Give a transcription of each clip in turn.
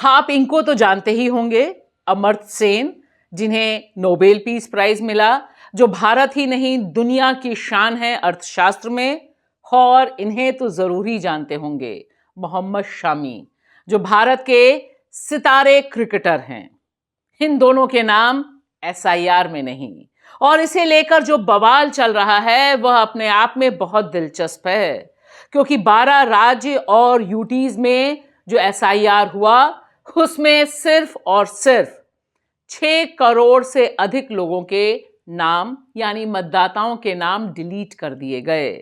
आप इनको तो जानते ही होंगे, अमर्त्य सेन, जिन्हें नोबेल पीस प्राइज मिला, जो भारत ही नहीं दुनिया की शान है अर्थशास्त्र में। और इन्हें तो जरूर ही जानते होंगे, मोहम्मद शामी, जो भारत के सितारे क्रिकेटर हैं। इन दोनों के नाम एसआईआर में नहीं, और इसे लेकर जो बवाल चल रहा है वह अपने आप में बहुत दिलचस्प है, क्योंकि 12 राज्य और यूटीज में जो एसआईआर हुआ उसमें सिर्फ और सिर्फ 6 करोड़ से अधिक लोगों के नाम यानी मतदाताओं के नाम डिलीट कर दिए गए।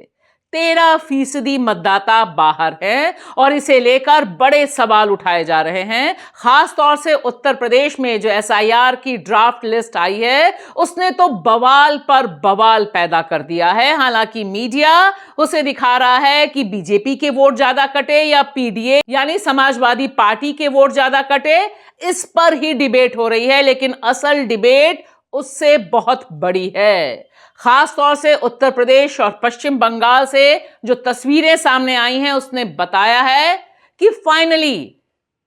13% मतदाता बाहर हैं और इसे लेकर बड़े सवाल उठाए जा रहे हैं। खास तौर से उत्तर प्रदेश में जो एसआईआर की ड्राफ्ट लिस्ट आई है उसने तो बवाल पर बवाल पैदा कर दिया है। हालांकि मीडिया उसे दिखा रहा है कि बीजेपी के वोट ज्यादा कटे या पीडीए यानी समाजवादी पार्टी के वोट ज्यादा कटे, इस पर ही डिबेट हो रही है। लेकिन असल डिबेट उससे बहुत बड़ी है। खास तौर से उत्तर प्रदेश और पश्चिम बंगाल से जो तस्वीरें सामने आई हैं उसने बताया है कि फाइनली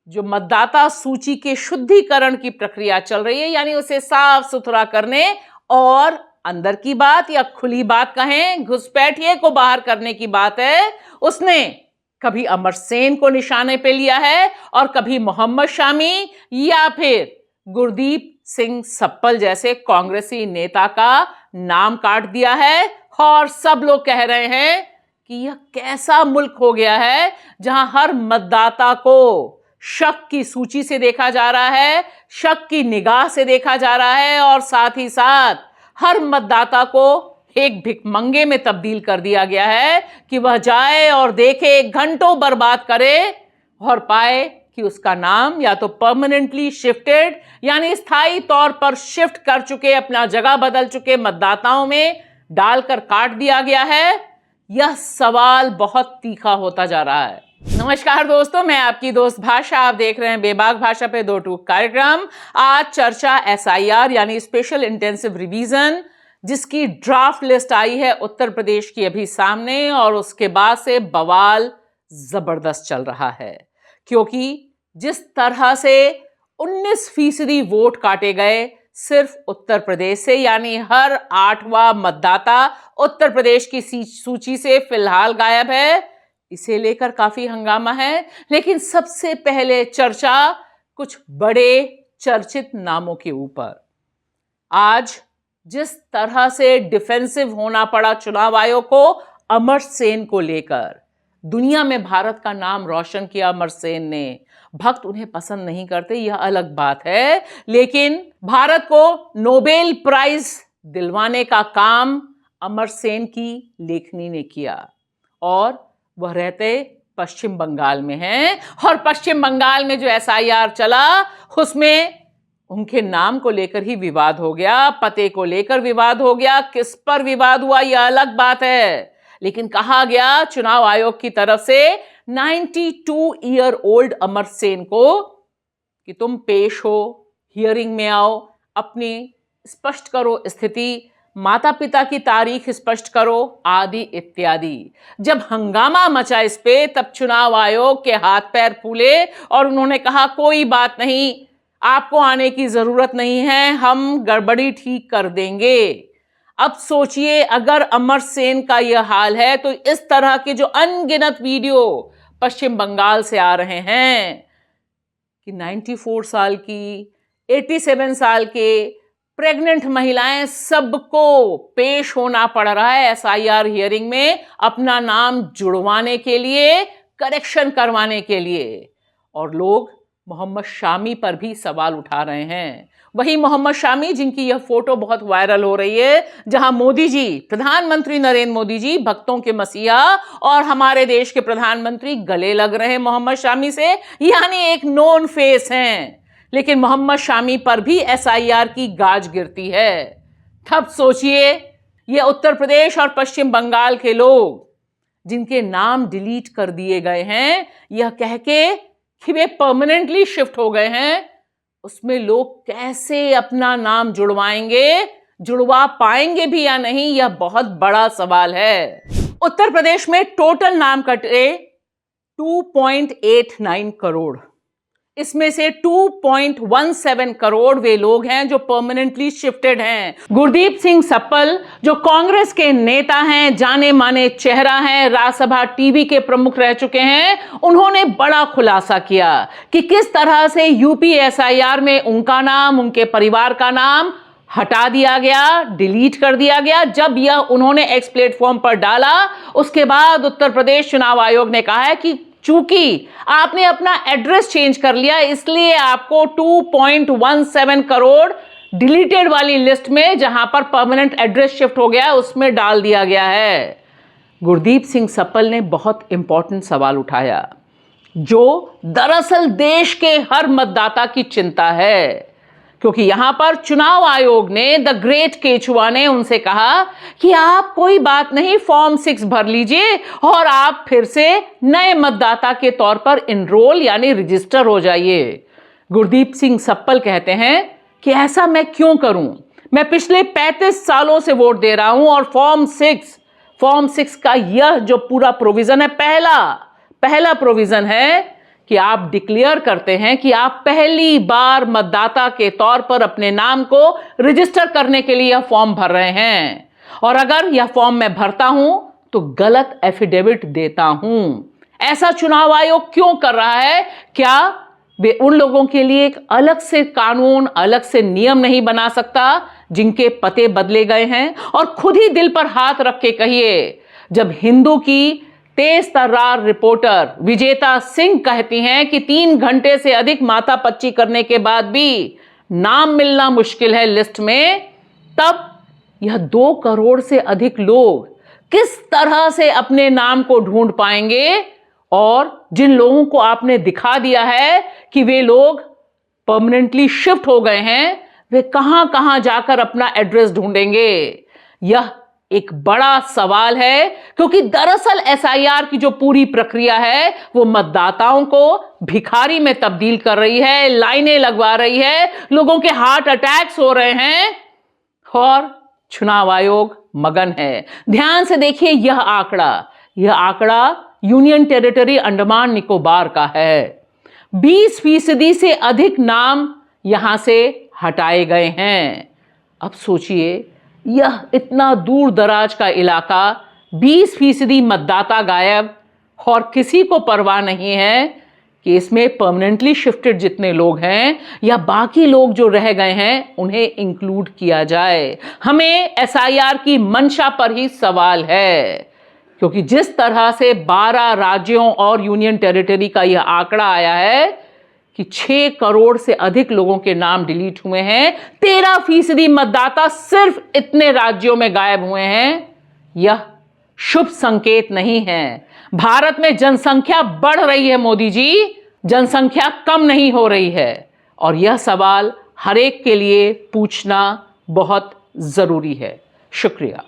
जो मतदाता सूची के शुद्धिकरण की प्रक्रिया चल रही है, यानी उसे साफ सुथरा करने और अंदर की बात या खुली बात कहें, घुसपैठिए को बाहर करने की बात है, उसने कभी अमर्त्य सेन को निशाने पे लिया है और कभी मोहम्मद शामी या फिर गुरदीप सिंह सप्पल जैसे कांग्रेसी नेता का नाम काट दिया है। और सब लोग कह रहे हैं कि यह कैसा मुल्क हो गया है जहां हर मतदाता को शक की सूची से देखा जा रहा है, शक की निगाह से देखा जा रहा है, और साथ ही साथ हर मतदाता को एक भिखमंगे में तब्दील कर दिया गया है कि वह जाए और देखे, घंटों बर्बाद करे और पाए कि उसका नाम या तो परमानेंटली शिफ्टेड यानी स्थायी तौर पर शिफ्ट कर चुके, अपना जगह बदल चुके मतदाताओं में डालकर काट दिया गया है। यह सवाल बहुत तीखा होता जा रहा है। नमस्कार दोस्तों, मैं आपकी दोस्त भाषा, आप देख रहे हैं बेबाक भाषा पे 2 टूक कार्यक्रम। आज चर्चा एसआईआर यानी स्पेशल इंटेंसिव रिवीजन, जिसकी ड्राफ्ट लिस्ट आई है उत्तर प्रदेश की अभी सामने, और उसके बाद से बवाल जबरदस्त चल रहा है। क्योंकि जिस तरह से 19% वोट काटे गए सिर्फ उत्तर प्रदेश से, यानी हर 8वां मतदाता उत्तर प्रदेश की सूची से फिलहाल गायब है, इसे लेकर काफी हंगामा है। लेकिन सबसे पहले चर्चा कुछ बड़े चर्चित नामों के ऊपर। आज जिस तरह से डिफेंसिव होना पड़ा चुनाव आयोग को अमर्त्य सेन को लेकर, दुनिया में भारत का नाम रोशन किया अमर्त्य सेन ने। भक्त उन्हें पसंद नहीं करते, यह अलग बात है, लेकिन भारत को नोबेल प्राइज दिलवाने का काम अमर्त्य सेन की लेखनी ने किया, और वह रहते पश्चिम बंगाल में हैं। और पश्चिम बंगाल में जो एसआईआर चला उसमें उनके नाम को लेकर ही विवाद हो गया, पते को लेकर विवाद हो गया। किस पर विवाद हुआ यह अलग बात है, लेकिन कहा गया चुनाव आयोग की तरफ से 92 ईयर ओल्ड अमर्त्य सेन को कि तुम पेश हो, हियरिंग में आओ, अपनी स्पष्ट करो स्थिति, माता पिता की तारीख स्पष्ट करो, आदि इत्यादि। जब हंगामा मचा इस पे, तब चुनाव आयोग के हाथ पैर फूले और उन्होंने कहा कोई बात नहीं, आपको आने की जरूरत नहीं है, हम गड़बड़ी ठीक कर देंगे। अब सोचिए, अगर अमर्त्य सेन का यह हाल है तो इस तरह के जो अनगिनत वीडियो पश्चिम बंगाल से आ रहे हैं कि 94 साल की, 87 साल के प्रेग्नेंट महिलाएं, सबको पेश होना पड़ रहा है एसआईआर हियरिंग में अपना नाम जुड़वाने के लिए, करेक्शन करवाने के लिए। और लोग मोहम्मद शामी पर भी सवाल उठा रहे हैं। वही मोहम्मद शामी जिनकी यह फोटो बहुत वायरल हो रही है, जहां मोदी जी, प्रधानमंत्री नरेंद्र मोदी जी, भक्तों के मसीहा और हमारे देश के प्रधानमंत्री गले लग रहे हैं मोहम्मद शामी से, यानी एक नोन फेस हैं। लेकिन मोहम्मद शामी पर भी एसआईआर की गाज गिरती है। तब सोचिए, ये उत्तर प्रदेश और पश्चिम बंगाल के लोग जिनके नाम डिलीट कर दिए गए हैं यह कह के कि वे परमानेंटली शिफ्ट हो गए हैं, उसमें लोग कैसे अपना नाम जुड़वाएंगे, जुड़वा पाएंगे भी या नहीं, यह बहुत बड़ा सवाल है। उत्तर प्रदेश में टोटल नाम कटे 2.89 करोड़। इसमें से 2.17 करोड़ वे लोग हैं जो परमानेंटली शिफ्टेड हैं। गुरदीप सिंह सप्पल जो कांग्रेस के नेता हैं, जाने माने चेहरा हैं, राज्यसभा टीवी के प्रमुख रह चुके हैं, उन्होंने बड़ा खुलासा किया कि किस तरह से यूपी एसआईआर में उनका नाम, उनके परिवार का नाम हटा दिया गया, डिलीट कर दिया गया। जब यह उन्होंने एक्स प्लेटफॉर्म पर डाला, उसके बाद उत्तर प्रदेश चुनाव आयोग ने कहा है कि चूंकि आपने अपना एड्रेस चेंज कर लिया, इसलिए आपको 2.17 करोड़ डिलीटेड वाली लिस्ट में, जहां पर परमानेंट एड्रेस शिफ्ट हो गया, उसमें डाल दिया गया है। गुरदीप सिंह सप्पल ने बहुत इंपॉर्टेंट सवाल उठाया जो दरअसल देश के हर मतदाता की चिंता है, क्योंकि यहां पर चुनाव आयोग ने, द ग्रेट केचुआ ने उनसे कहा कि आप कोई बात नहीं, फॉर्म 6 भर लीजिए और आप फिर से नए मतदाता के तौर पर इनरोल यानी रजिस्टर हो जाइए। गुरदीप सिंह सप्पल कहते हैं कि ऐसा मैं क्यों करूं, मैं पिछले 35 सालों से वोट दे रहा हूं और फॉर्म 6 का यह जो पूरा प्रोविजन है, पहला प्रोविजन है कि आप डिक्लेयर करते हैं कि आप पहली बार मतदाता के तौर पर अपने नाम को रजिस्टर करने के लिए यह फॉर्म भर रहे हैं, और अगर यह फॉर्म मैं भरता हूं तो गलत एफिडेविट देता हूं। ऐसा चुनाव आयोग क्यों कर रहा है? क्या वे उन लोगों के लिए एक अलग से कानून, अलग से नियम नहीं बना सकता जिनके पते बदले गए हैं? और खुद ही दिल पर हाथ रख के कहिए, जब हिंदू की तेज तर्रार रिपोर्टर विजेता सिंह कहती हैं कि 3 घंटे से अधिक माथापच्ची करने के बाद भी नाम मिलना मुश्किल है लिस्ट में, तब यह 2 करोड़ से अधिक लोग किस तरह से अपने नाम को ढूंढ पाएंगे? और जिन लोगों को आपने दिखा दिया है कि वे लोग परमानेंटली शिफ्ट हो गए हैं, वे कहां कहां जाकर अपना एड्रेस ढूंढेंगे? यह एक बड़ा सवाल है, क्योंकि दरअसल एसआईआर की जो पूरी प्रक्रिया है वो मतदाताओं को भिखारी में तब्दील कर रही है, लाइनें लगवा रही है, लोगों के हार्ट अटैक्स हो रहे हैं, और चुनाव आयोग मगन है। ध्यान से देखिए, यह आंकड़ा यूनियन टेरिटरी अंडमान निकोबार का है। 20% से अधिक नाम यहां से हटाए गए हैं। अब सोचिए, यह इतना दूर दराज का इलाका, 20% मतदाता गायब, और किसी को परवाह नहीं है कि इसमें परमानेंटली शिफ्टेड जितने लोग हैं या बाकी लोग जो रह गए हैं उन्हें इंक्लूड किया जाए। हमें एसआईआर की मंशा पर ही सवाल है, क्योंकि जिस तरह से 12 राज्यों और यूनियन टेरिटरी का यह आंकड़ा आया है कि 6 करोड़ से अधिक लोगों के नाम डिलीट हुए हैं, 13% मतदाता सिर्फ इतने राज्यों में गायब हुए हैं, यह शुभ संकेत नहीं है। भारत में जनसंख्या बढ़ रही है मोदी जी, जनसंख्या कम नहीं हो रही है, और यह सवाल हर एक के लिए पूछना बहुत जरूरी है। शुक्रिया।